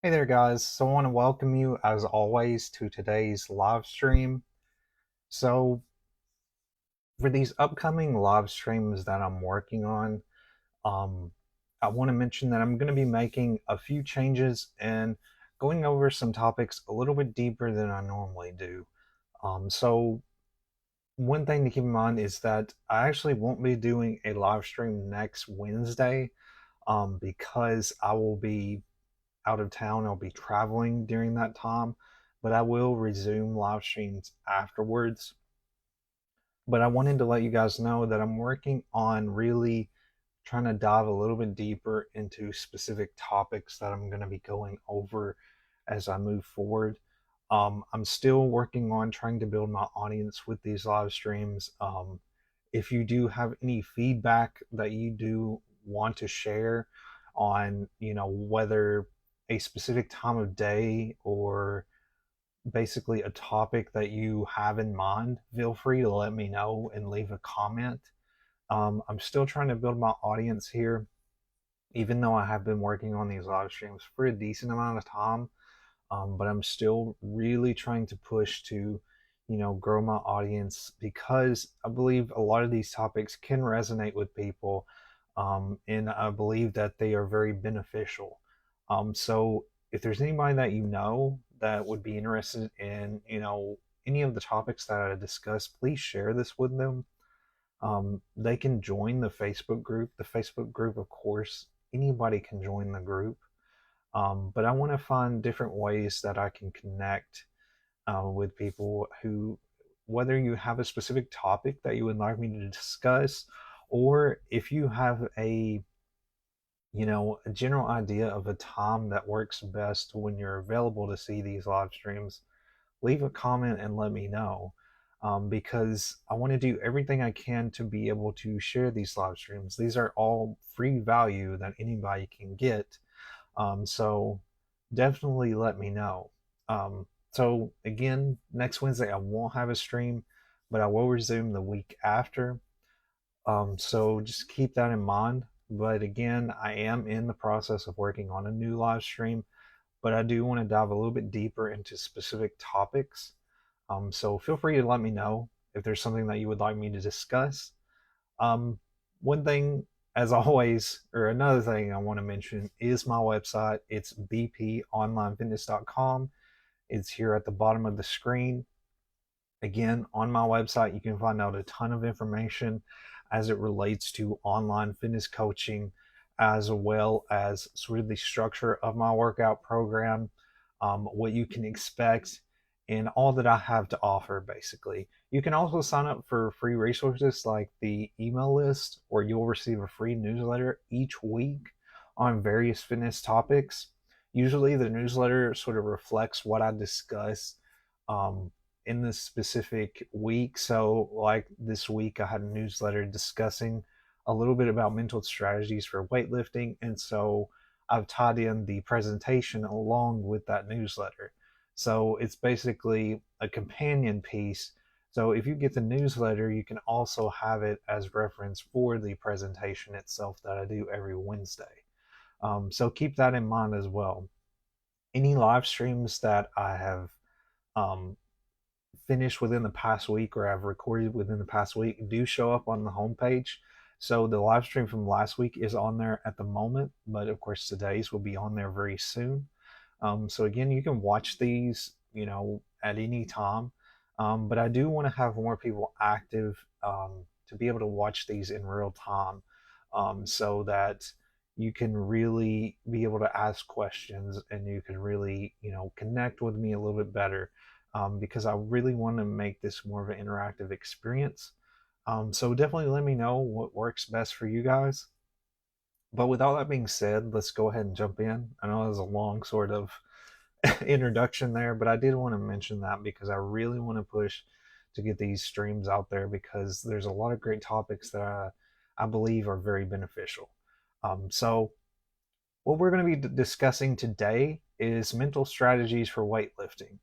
Hey there, guys. So I want to welcome you, as always, to today's live stream. So, for these upcoming live streams that I'm working on, um, I want to mention that I'm going to be making a few changes and going over some topics a little bit deeper than I normally do. So, one thing to keep in mind is that I actually won't be doing a live stream next Wednesday because I will be out of town. I'll be traveling during that time, but I will resume live streams afterwards. But I wanted to let you guys know that I'm working on really trying to dive a little bit deeper into specific topics that I'm going to be going over as I move forward. I'm still working on trying to build my audience with these live streams. If you do have any feedback that you do want to share on, whether a specific time of day or basically a topic that you have in mind, feel free to let me know and leave a comment. I'm still trying to build my audience here, even though I have been working on these live streams for a decent amount of time. But I'm still really trying to push to, grow my audience because I believe a lot of these topics can resonate with people, and I believe that they are very beneficial. So if there's anybody that you know that would be interested in, any of the topics that I discuss, please share this with them. They can join the Facebook group. The Facebook group, of course, anybody can join the group. But I want to find different ways that I can connect with people who, whether you have a specific topic that you would like me to discuss, or if you have a general idea of a time that works best when you're available to see these live streams, leave a comment and let me know. Because I want to do everything I can to be able to share these live streams. These are all free value that anybody can get. So definitely let me know. So again, next Wednesday I won't have a stream, but I will resume the week after. So just keep that in mind. But again, I am in the process of working on a new live stream, but I do want to dive a little bit deeper into specific topics. So feel free to let me know if there's something that you would like me to discuss. Um, One thing, as always, or another thing I want to mention is my website. It's bponlinefitness.com. It's here at the bottom of the screen. Again, on my website, you can find out a ton of information as it relates to online fitness coaching, as well as sort of the structure of my workout program, what you can expect, and all that I have to offer, basically. You can also sign up for free resources like the email list, or you'll receive a free newsletter each week on various fitness topics. Usually, the newsletter sort of reflects what I discuss um, in this specific week. So, like this week, I had a newsletter discussing a little bit about mental strategies for weightlifting. And so I've tied in the presentation along with that newsletter. So it's basically a companion piece. So if you get the newsletter, you can also have it as reference for the presentation itself that I do every Wednesday. So keep that in mind as well. Any live streams that I have um, finished within the past week or I've recorded within the past week do show up on the homepage. So the live stream from last week is on there at the moment, but of course today's will be on there very soon. So again, you can watch these, at any time. But I do want to have more people active to be able to watch these in real time, so that you can really be able to ask questions and you can really, connect with me a little bit better, because I really want to make this more of an interactive experience. So definitely let me know what works best for you guys. But with all that being said, let's go ahead and jump in. I know that was a long sort of introduction there, but I did want to mention that because I really want to push to get these streams out there because there's a lot of great topics that I believe are very beneficial. So, what we're going to be discussing today is mental strategies for weightlifting.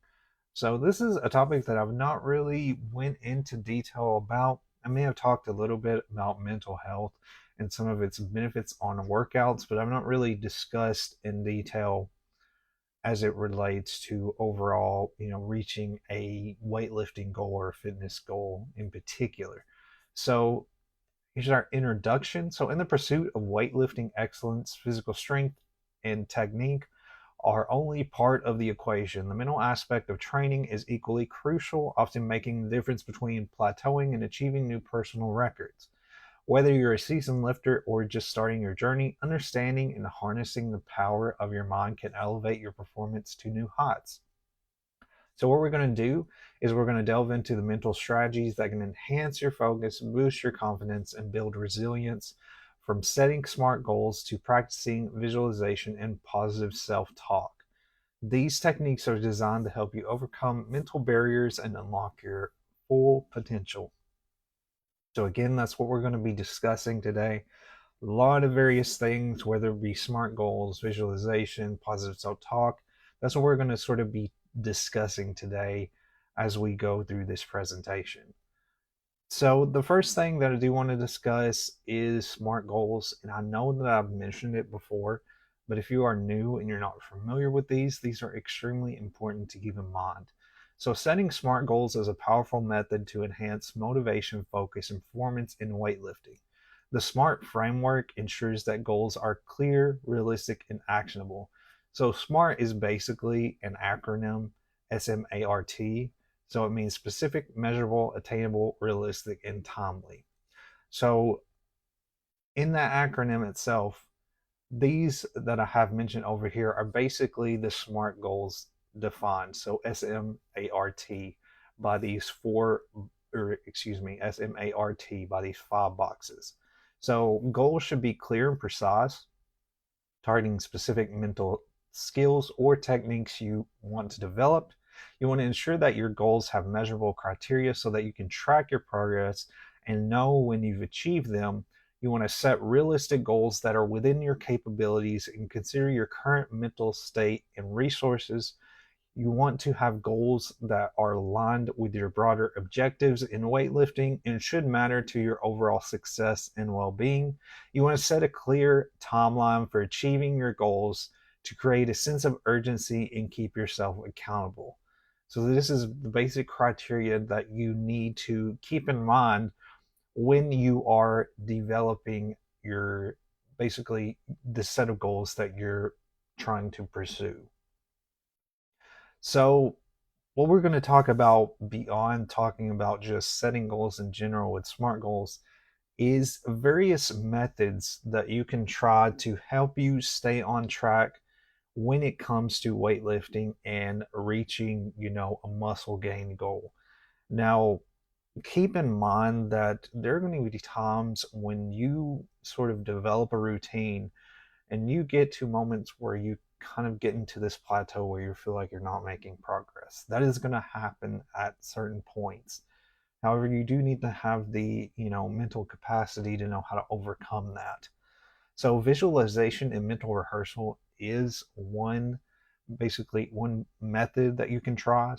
So this is a topic that I've not really went into detail about. I may have talked a little bit about mental health and some of its benefits on workouts, but I've not really discussed in detail as it relates to overall, reaching a weightlifting goal or a fitness goal in particular. So here's our introduction. So, in the pursuit of weightlifting excellence, physical strength and technique are only part of the equation. The mental aspect of training is equally crucial, often making the difference between plateauing and achieving new personal records. Whether you're a seasoned lifter or just starting your journey, understanding and harnessing the power of your mind can elevate your performance to new heights. So, what we're going to do is we're going to delve into the mental strategies that can enhance your focus, boost your confidence, and build resilience, from setting smart goals to practicing visualization and positive self talk. These techniques are designed to help you overcome mental barriers and unlock your full potential. So, again, that's what we're going to be discussing today. A lot of various things, whether it be smart goals, visualization, positive self talk. That's what we're going to sort of be discussing today as we go through this presentation. So, the first thing that I do want to discuss is SMART goals. And I know that I've mentioned it before, but if you are new and you're not familiar with these are extremely important to keep in mind. So, setting SMART goals is a powerful method to enhance motivation, focus, and performance in weightlifting. The SMART framework ensures that goals are clear, realistic, and actionable. So, SMART is basically an acronym, SMART. So it means specific, measurable, attainable, realistic, and timely. So in that acronym itself, these that I have mentioned over here are basically the SMART goals defined. So SMART by these SMART by these 5 boxes. So goals should be clear and precise, targeting specific mental skills or techniques you want to develop. You want to ensure that your goals have measurable criteria so that you can track your progress and know when you've achieved them. You want to set realistic goals that are within your capabilities and consider your current mental state and resources. You want to have goals that are aligned with your broader objectives in weightlifting and should matter to your overall success and well being. You want to set a clear timeline for achieving your goals to create a sense of urgency and keep yourself accountable. So, this is the basic criteria that you need to keep in mind when you are developing your basically the set of goals that you're trying to pursue. So, what we're going to talk about beyond talking about just setting goals in general with SMART goals is various methods that you can try to help you stay on track when it comes to weightlifting and reaching, a muscle gain goal. Now, keep in mind that there are going to be times when you sort of develop a routine and you get to moments where you kind of get into this plateau where you feel like you're not making progress. That is going to happen at certain points. However, you do need to have the, mental capacity to know how to overcome that. So visualization and mental rehearsal is basically one method that you can try.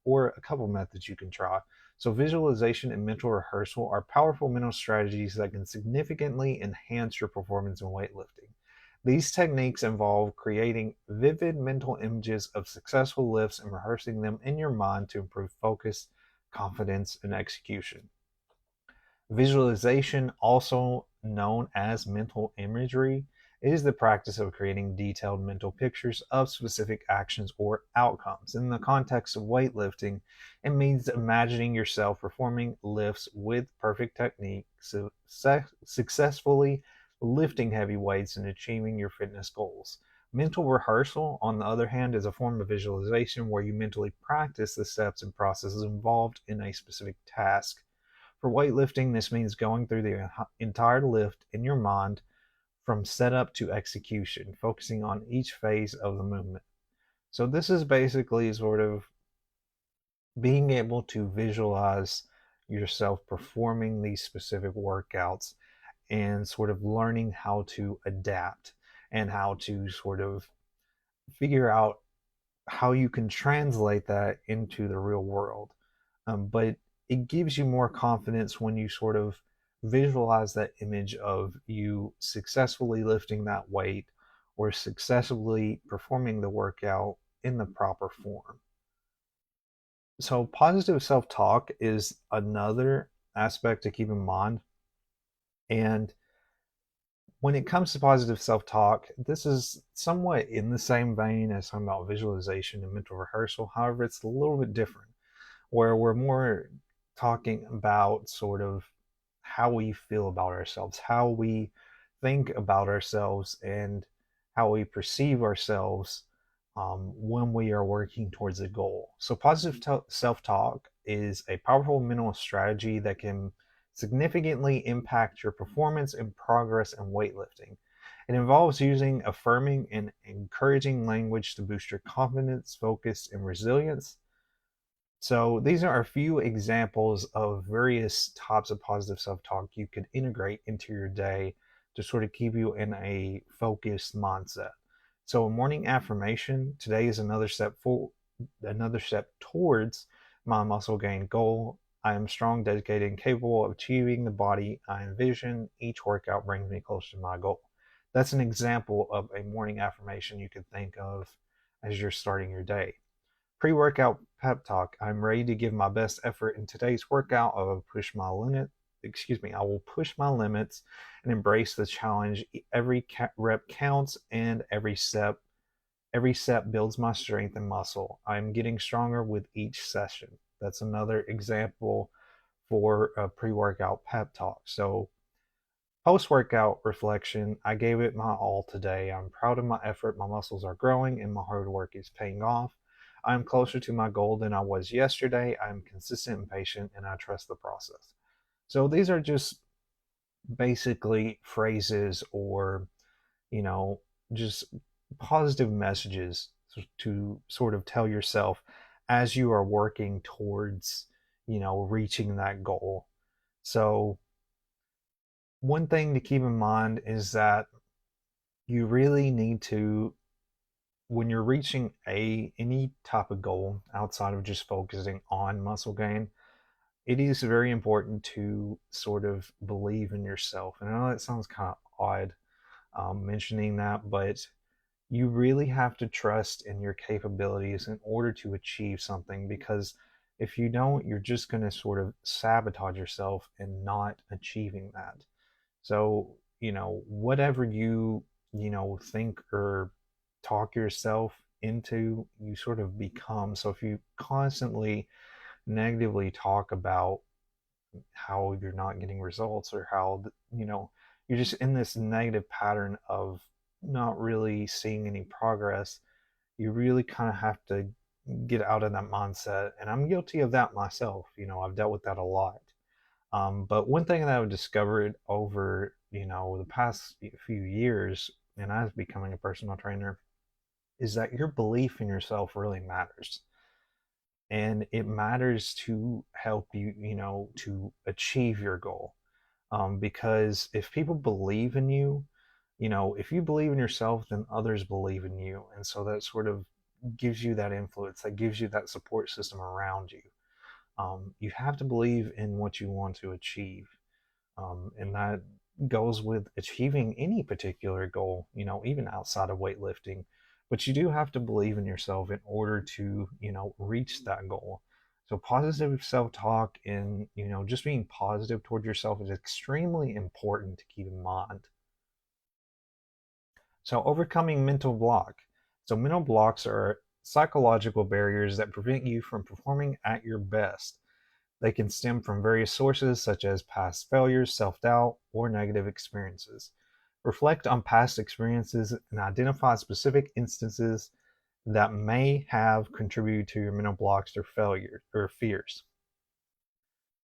Or a couple methods you can try. So visualization and mental rehearsal are powerful mental strategies that can significantly enhance your performance in weightlifting. These techniques involve creating vivid mental images of successful lifts and rehearsing them in your mind to improve focus, confidence, and execution. Visualization, also known as mental imagery, is the practice of creating detailed mental pictures of specific actions or outcomes. In the context of weightlifting, it means imagining yourself performing lifts with perfect technique, successfully lifting heavy weights and achieving your fitness goals. Mental rehearsal, on the other hand, is a form of visualization where you mentally practice the steps and processes involved in a specific task. For weightlifting, this means going through the entire lift in your mind from setup to execution, focusing on each phase of the movement. So this is basically sort of being able to visualize yourself performing these specific workouts and sort of learning how to adapt and how to sort of figure out how you can translate that into the real world. But it gives you more confidence when you sort of visualize that image of you successfully lifting that weight or successfully performing the workout in the proper form. So, positive self talk is another aspect to keep in mind. And when it comes to positive self talk, this is somewhat in the same vein as talking about visualization and mental rehearsal. However, it's a little bit different, where we're more talking about sort of how we feel about ourselves, how we think about ourselves, and how we perceive ourselves when we are working towards a goal. So, positive self talk is a powerful mental strategy that can significantly impact your performance and progress in weightlifting. It involves using affirming and encouraging language to boost your confidence, focus, and resilience. So these are a few examples of various types of positive self-talk you could integrate into your day to sort of keep you in a focused mindset. So a morning affirmation, today is another step towards my muscle gain goal. I am strong, dedicated, and capable of achieving the body I envision. Each workout brings me closer to my goal. That's an example of a morning affirmation you could think of as you're starting your day. Pre-workout pep talk. I'm ready to give my best effort in today's workout. I will push my limits and embrace the challenge. Every rep counts and every step builds my strength and muscle. I'm getting stronger with each session. That's another example for a pre-workout pep talk. So post-workout reflection, I gave it my all today. I'm proud of my effort. My muscles are growing and my hard work is paying off. I'm closer to my goal than I was yesterday. I'm consistent and patient and I trust the process. So these are just basically phrases or, you know, just positive messages to sort of tell yourself as you are working towards, reaching that goal. So one thing to keep in mind is that you really need to, when you're reaching any type of goal outside of just focusing on muscle gain, it is very important to sort of believe in yourself. And I know that sounds kind of odd, mentioning that, but you really have to trust in your capabilities in order to achieve something, because if you don't, you're just going to sort of sabotage yourself and not achieving that. So, whatever you think or talk yourself into, you sort of become. So if you constantly negatively talk about how you're not getting results, or how, you're just in this negative pattern of not really seeing any progress, you really kind of have to get out of that mindset. And I'm guilty of that myself. I've dealt with that a lot. But one thing that I've discovered over, the past few years, and as becoming a personal trainer, is that your belief in yourself really matters. And it matters to help you, to achieve your goal. Because if people believe in you, if you believe in yourself, then others believe in you. And so that sort of gives you that influence, that gives you that support system around you. You have to believe in what you want to achieve. And that goes with achieving any particular goal, even outside of weightlifting. But you do have to believe in yourself in order to, reach that goal. So positive self-talk and, just being positive toward yourself is extremely important to keep in mind. So overcoming mental block. So mental blocks are psychological barriers that prevent you from performing at your best. They can stem from various sources such as past failures, self-doubt, or negative experiences. Reflect on past experiences and identify specific instances that may have contributed to your mental blocks or failure or fears.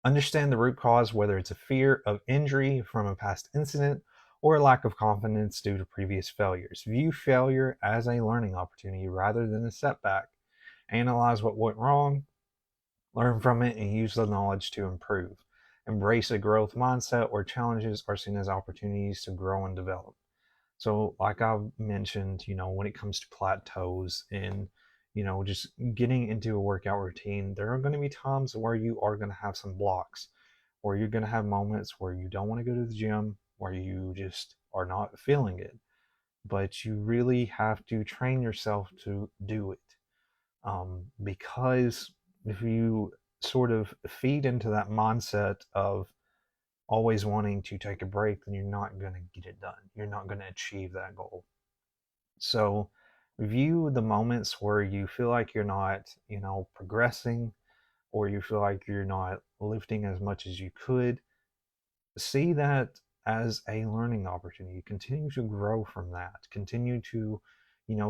Understand the root cause, whether it's a fear of injury from a past incident or a lack of confidence due to previous failures. View failure as a learning opportunity rather than a setback. Analyze what went wrong, learn from it, and use the knowledge to improve. Embrace a growth mindset where challenges are seen as opportunities to grow and develop. So, like I've mentioned, when it comes to plateaus and, just getting into a workout routine, there are going to be times where you are going to have some blocks, where you're going to have moments where you don't want to go to the gym, where you just are not feeling it. but you really have to train yourself to do it. Because if you sort of feed into that mindset of always wanting to take a break, then you're not going to get it done. You're not going to achieve that goal. So view the moments where you feel like you're not, progressing, or you feel like you're not lifting as much as you could. See that as a learning opportunity. Continue to grow from that. Continue to,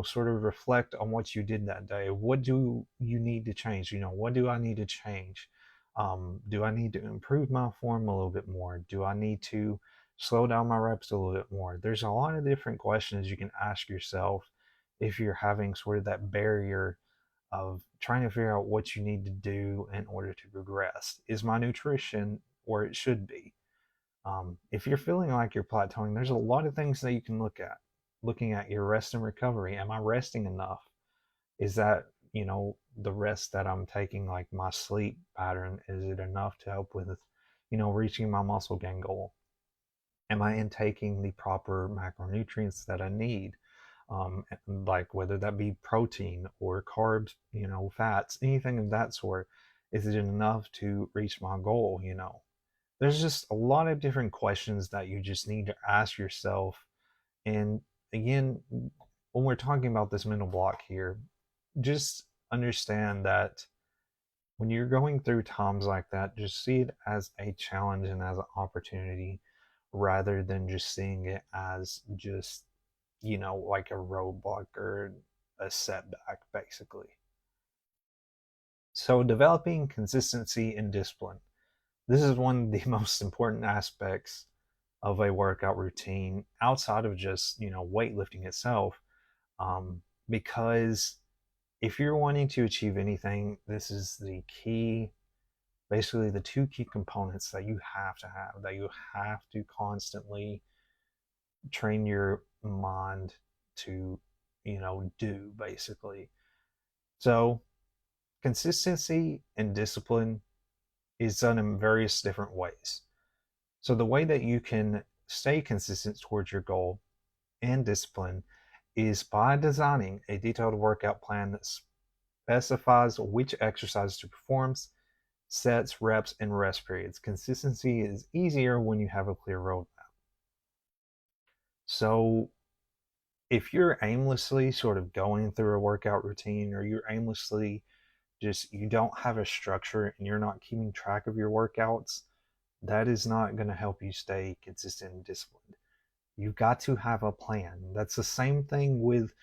sort of reflect on what you did that day. What do you need to change? What do I need to change? Do I need to improve my form a little bit more? Do I need to slow down my reps a little bit more? There's a lot of different questions you can ask yourself if you're having sort of that barrier of trying to figure out what you need to do in order to progress. Is my nutrition where it should be? If you're feeling like you're plateauing, there's a lot of things that you can look at. Looking at your rest and recovery. Am I resting enough? Is that, the rest that I'm taking, like my sleep pattern, is it enough to help with, reaching my muscle gain goal? Am I intaking the proper macronutrients that I need? Like whether that be protein or carbs, fats, anything of that sort. Is it enough to reach my goal? There's just a lot of different questions that you just need to ask yourself. And again, when we're talking about this mental block here, just understand that when you're going through times like that, just see it as a challenge and as an opportunity rather than just seeing it as just, like a roadblock or a setback, basically. So, developing consistency and discipline. This is one of the most important aspects of a workout routine outside of just, weightlifting itself. Because if you're wanting to achieve anything, this is the key, basically the two key components that you have to have, that you have to constantly train your mind to, do basically. So consistency and discipline is done in various different ways. So the way that you can stay consistent towards your goal and discipline is by designing a detailed workout plan that specifies which exercises to perform, sets, reps, and rest periods. Consistency is easier when you have a clear roadmap. So if you're aimlessly sort of going through a workout routine, or you're aimlessly just, you don't have a structure and you're not keeping track of your workouts, that is not going to help you stay consistent and disciplined. You've got to have a plan. That's the same thing with,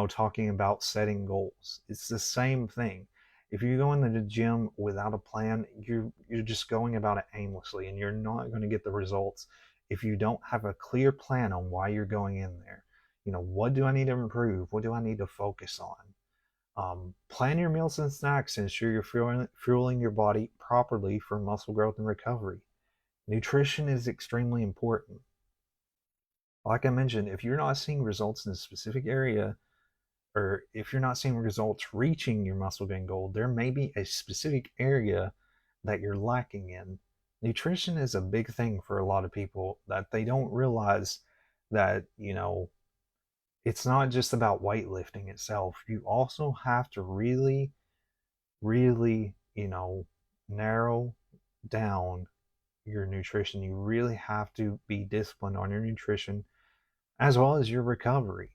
talking about setting goals. It's the same thing. If you go into the gym without a plan, you're just going about it aimlessly, and you're not going to get the results if you don't have a clear plan on why you're going in there. What do I need to improve? What do I need to focus on? Plan your meals and snacks to ensure you're fueling your body properly for muscle growth and recovery. Nutrition is extremely important. Like I mentioned, if you're not seeing results in a specific area, or if you're not seeing results reaching your muscle gain goal, there may be a specific area that you're lacking in. Nutrition is a big thing for a lot of people, that they don't realize that, it's not just about weightlifting itself. You also have to really, really, narrow down your nutrition. You really have to be disciplined on your nutrition as well as your recovery.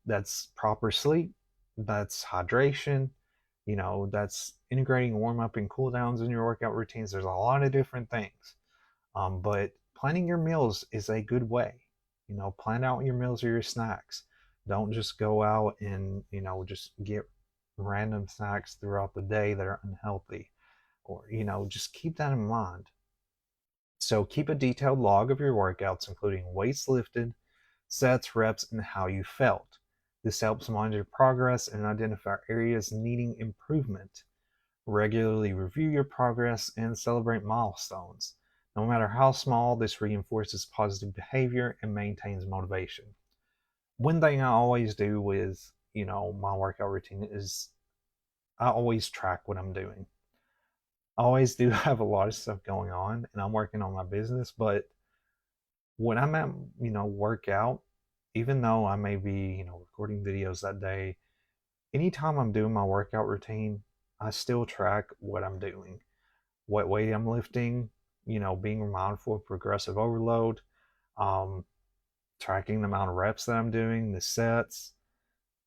That's proper sleep, that's hydration, that's integrating warm up and cool downs in your workout routines. There's a lot of different things. But planning your meals is a good way. Plan out your meals or your snacks. Don't just go out and, just get random snacks throughout the day that are unhealthy. Or, just keep that in mind. So keep a detailed log of your workouts, including weights lifted, sets, reps, and how you felt. This helps monitor progress and identify areas needing improvement. Regularly review your progress and celebrate milestones. No matter how small, this reinforces positive behavior and maintains motivation. One thing I always do with, my workout routine is I always track what I'm doing. I always do have a lot of stuff going on, and I'm working on my business, but when I'm at, workout, even though I may be, recording videos that day, anytime I'm doing my workout routine, I still track what I'm doing, what weight I'm lifting, being mindful of progressive overload, um, tracking the amount of reps that I'm doing, the sets,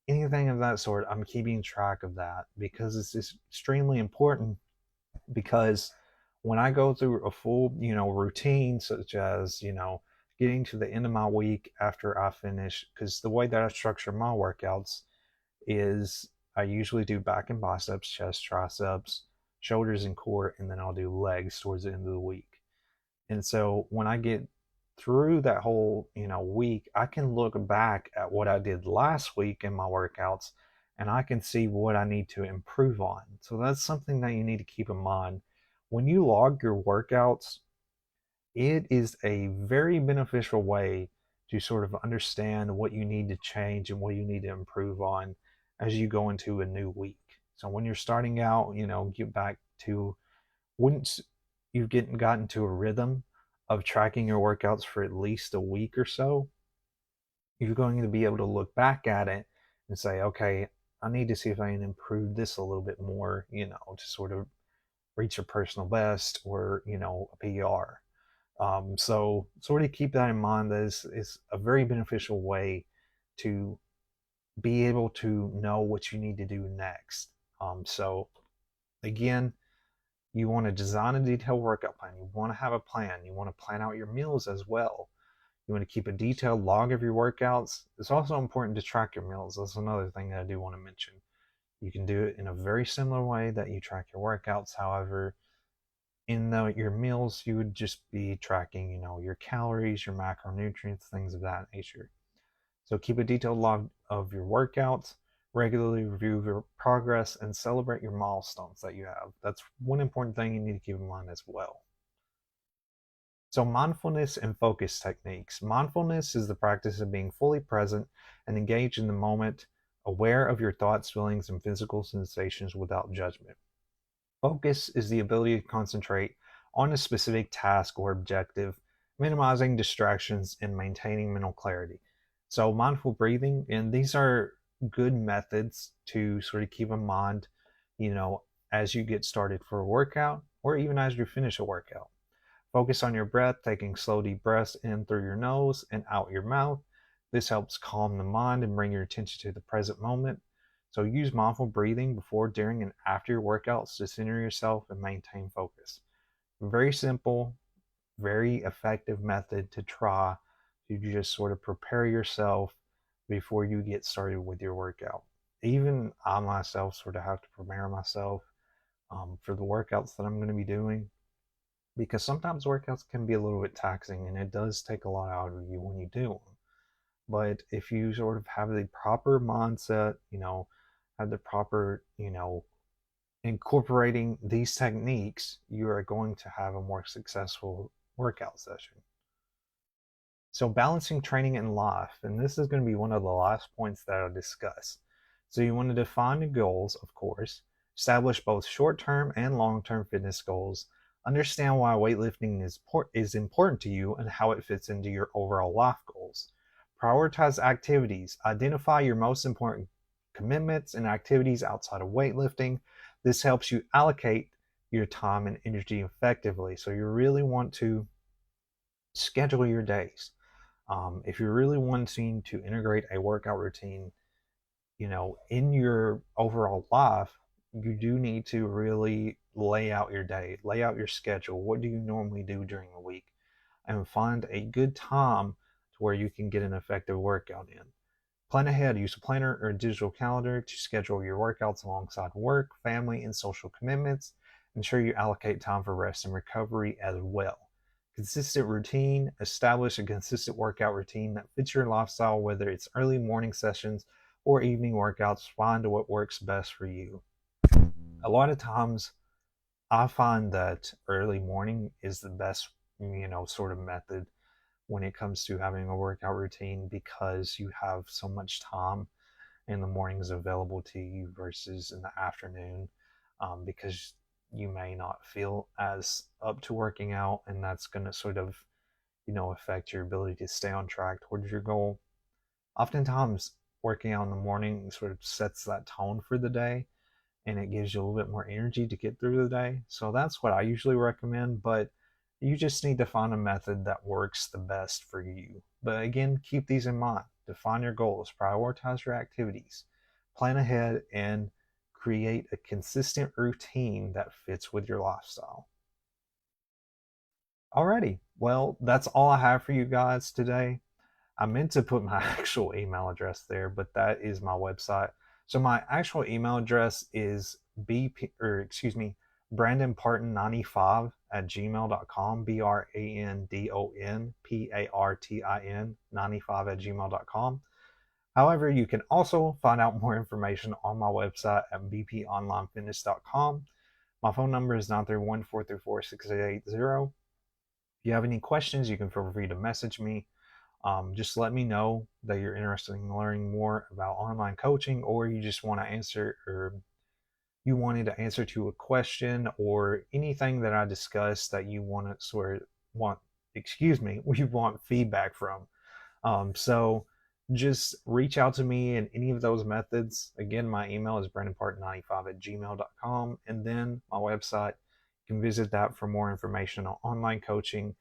anything of that sort. I'm keeping track of that because it's just extremely important. Because when I go through a full, routine, such as, getting to the end of my week after I finish, because the way that I structure my workouts is I usually do back and biceps, chest, triceps, shoulders, and core, and then I'll do legs towards the end of the week. And so when I get through that whole, week, I can look back at what I did last week in my workouts and I can see what I need to improve on. So that's something that you need to keep in mind. When you log your workouts, it is a very beneficial way to sort of understand what you need to change and what you need to improve on as you go into a new week. So when you're starting out, get back to once you've gotten to a rhythm of tracking your workouts for at least a week or so, you're going to be able to look back at it and say, okay, I need to see if I can improve this a little bit more, to sort of reach a personal best or, a PR. So sort of keep that in mind. That is a very beneficial way to be able to know what you need to do next. So again, you want to design a detailed workout plan. You want to have a plan. You want to plan out your meals as well. You want to keep a detailed log of your workouts. It's also important to track your meals. That's another thing that I do want to mention. You can do it in a very similar way that you track your workouts. However, in your meals, you would just be tracking, your calories, your macronutrients, things of that nature. So keep a detailed log of your workouts, regularly review your progress, and celebrate your milestones that you have. That's one important thing you need to keep in mind as well. So, mindfulness and focus techniques. Mindfulness is the practice of being fully present and engaged in the moment, aware of your thoughts, feelings, and physical sensations without judgment. Focus is the ability to concentrate on a specific task or objective, minimizing distractions and maintaining mental clarity. So, mindful breathing, and these are good methods to sort of keep in mind, as you get started for a workout or even as you finish a workout. Focus on your breath, taking slow, deep breaths in through your nose and out your mouth. This helps calm the mind and bring your attention to the present moment. So use mindful breathing before, during, and after your workouts to center yourself and maintain focus. Very simple, very effective method to try to just sort of prepare yourself before you get started with your workout. Even I myself sort of have to prepare myself for the workouts that I'm going to be doing, because sometimes workouts can be a little bit taxing and it does take a lot out of you when you do them. But if you sort of have the proper mindset, have the proper, incorporating these techniques, you are going to have a more successful workout session. So, balancing training and life, and this is going to be one of the last points that I'll discuss. So, you want to define the goals, of course, establish both short term and long term fitness goals, understand why weightlifting is important to you and how it fits into your overall life goals. Prioritize activities, identify your most important commitments and activities outside of weightlifting. This helps you allocate your time and energy effectively. So, you really want to schedule your days. If you're really wanting to integrate a workout routine, in your overall life, you do need to really lay out your day, lay out your schedule. What do you normally do during the week? And find a good time to where you can get an effective workout in. Plan ahead. Use a planner or a digital calendar to schedule your workouts alongside work, family, and social commitments. Ensure you allocate time for rest and recovery as well. Consistent routine. Establish a consistent workout routine that fits your lifestyle, whether it's early morning sessions or evening workouts. Find what works best for you. A lot of times, I find that early morning is the best, sort of method when it comes to having a workout routine, because you have so much time in the mornings available to you versus in the afternoon, because you may not feel as up to working out, and that's going to sort of affect your ability to stay on track towards your goal. oftentimes working out in the morning sort of sets that tone for the day, and it gives you a little bit more energy to get through the day. So that's what I usually recommend, but you just need to find a method that works the best for you. But again, keep these in mind. Define your goals, prioritize your activities, plan ahead, and create a consistent routine that fits with your lifestyle. Alrighty, well, that's all I have for you guys today. I meant to put my actual email address there, but that is my website. So my actual email address is Brandon Parton 95 at gmail.com, BrandonPartin 95 at gmail.com. However, you can also find out more information on my website at bponlinefitness.com. My phone number is 931-434-6880. If you have any questions, you can feel free to message me. Just let me know that you're interested in learning more about online coaching, or you just want to answer, or you wanted to answer to a question, or anything that I discussed that you want to we want feedback from. So just reach out to me in any of those methods. Again, my email is brandonpart95 at gmail.com, and then my website. You can visit that for more information on online coaching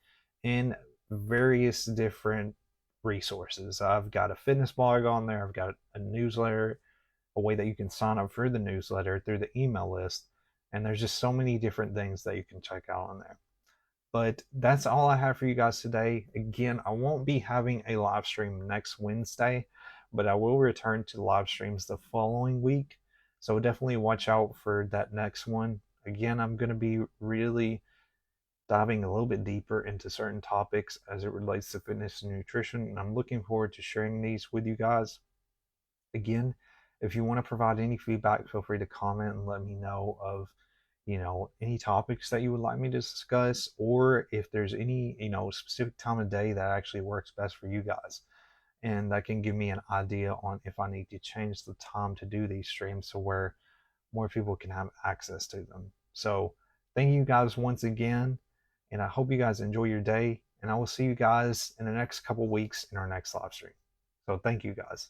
and various different resources. I've got a fitness blog on there. I've got a newsletter, a way that you can sign up for the newsletter through the email list. And there's just so many different things that you can check out on there. But that's all I have for you guys today. Again, I won't be having a live stream next Wednesday, but I will return to live streams the following week. So definitely watch out for that next one. Again, I'm going to be really diving a little bit deeper into certain topics as it relates to fitness and nutrition, and I'm looking forward to sharing these with you guys. Again, if you want to provide any feedback, feel free to comment and let me know of any topics that you would like me to discuss, or if there's any specific time of day that actually works best for you guys, and that can give me an idea on if I need to change the time to do these streams to where more people can have access to them. So thank you guys once again, and I hope you guys enjoy your day, and I will see you guys in the next couple weeks in our next live stream. So thank you guys.